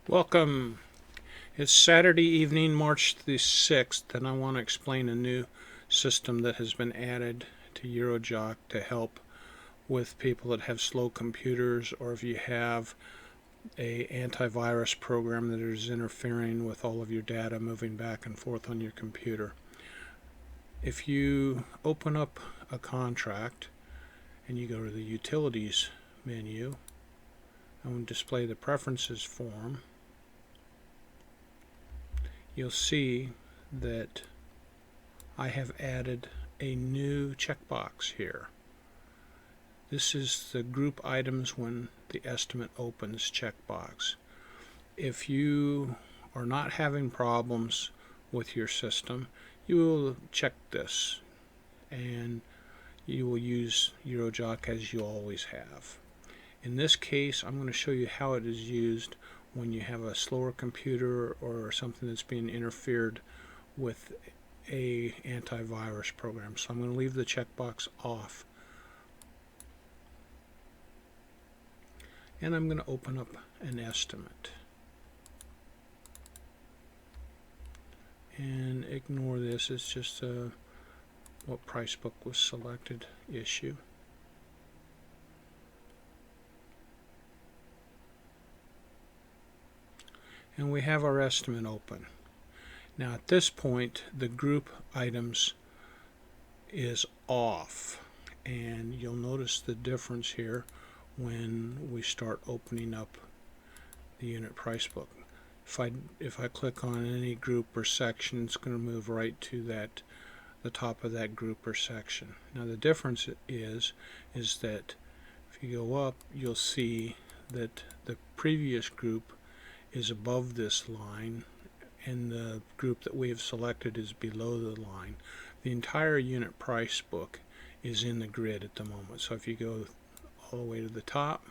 Welcome. It's Saturday evening, March the 6th, and I want to explain a new system that has been added to EuroJOC to help with people that have slow computers, or if you have a antivirus program that is interfering with all of your data moving back and forth on your computer. If you open up a contract and you go to the Utilities menu and display the Preferences form, you'll see that I have added a new checkbox here. This is the Group Items When the Estimate Opens checkbox. If you are not having problems with your system, you will check this and you will use EuroJOC as you always have. In this case, I'm going to show you how it is used when you have a slower computer or something that's being interfered with a antivirus program. So I'm going to leave the checkbox off. And I'm going to open up an estimate. And ignore this, it's just what price book was selected issue. And we have our estimate open. Now at this point, the group items is off, and you'll notice the difference here when we start opening up the unit price book. If I click on any group or section, it's going to move right to the top of that group or section. Now the difference is that if you go up, you'll see that the previous group is above this line and the group that we have selected is below the line. The entire unit price book is in the grid at the moment. So if you go all the way to the top,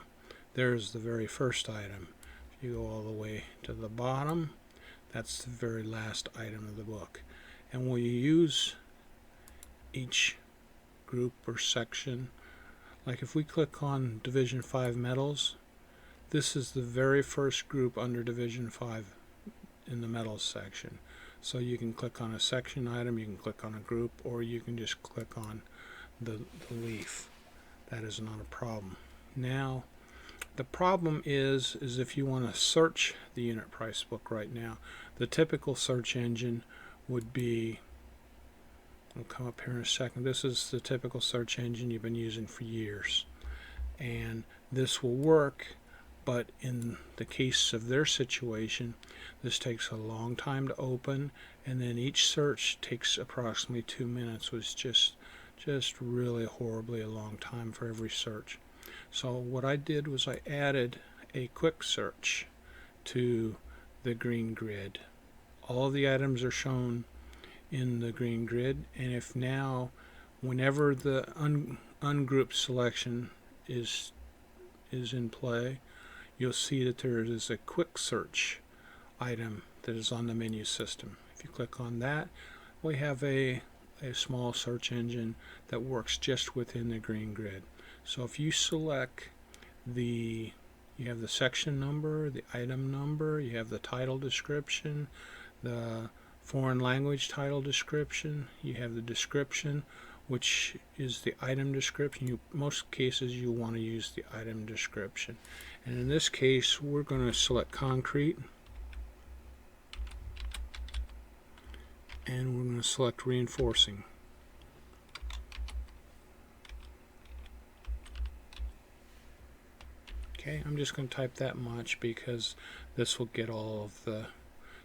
there's the very first item. If you go all the way to the bottom, that's the very last item of the book. And when you use each group or section, like if we click on Division 5 metals, this is the very first group under Division 5 in the metals section. So you can click on a section item, you can click on a group, or you can just click on the leaf. That is not a problem. Now, the problem is if you want to search the unit price book right now, the typical search engine would be, I'll come up here in a second, this is the typical search engine you've been using for years. And this will work, but in the case of their situation, this takes a long time to open, and then each search takes approximately 2 minutes, which is just really horribly a long time for every search. So what I did was I added a quick search to the green grid. All of the items are shown in the green grid, and if now, whenever the ungrouped selection is in play, you'll see that there is a quick search item that is on the menu system. If you click on that, we have a small search engine that works just within the green grid. So if you select you have the section number, the item number, you have the title description, the foreign language title description, you have the description, which is the item description. Most cases you want to use the item description. And in this case, we're going to select concrete, and we're going to select reinforcing. Okay, I'm just going to type that much because this will get all of the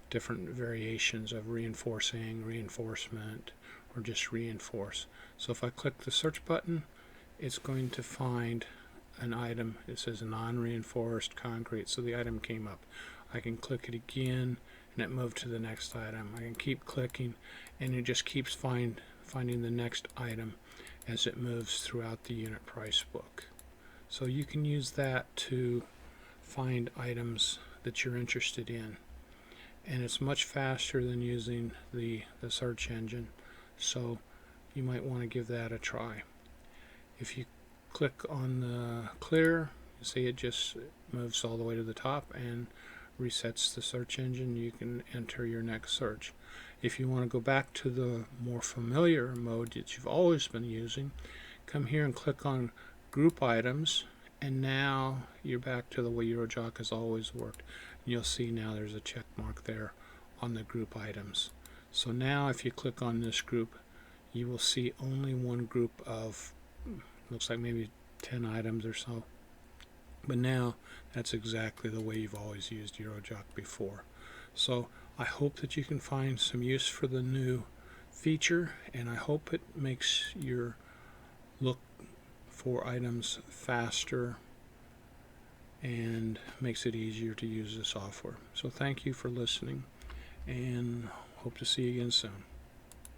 different variations of reinforcing, reinforcement, or just reinforce. So if I click the search button, it's going to find an item. It says non-reinforced concrete, so the item came up. I can click it again and it moved to the next item. I can keep clicking and it just keeps finding the next item as it moves throughout the unit price book. So you can use that to find items that you're interested in, and it's much faster than using the search engine, so you might want to give that a try. If you click on the clear, you see it just moves all the way to the top and resets the search engine. You can enter your next search. If you want to go back to the more familiar mode that you've always been using, come here and click on Group Items, and now you're back to the way EuroJOC has always worked. You'll see now there's a check mark there on the group items. So now if you click on this group, you will see only one group of, looks like maybe 10 items or so. But now that's exactly the way you've always used EuroJOC before. So I hope that you can find some use for the new feature, and I hope it makes your look for items faster and makes it easier to use the software. So thank you for listening, and hope to see you again soon.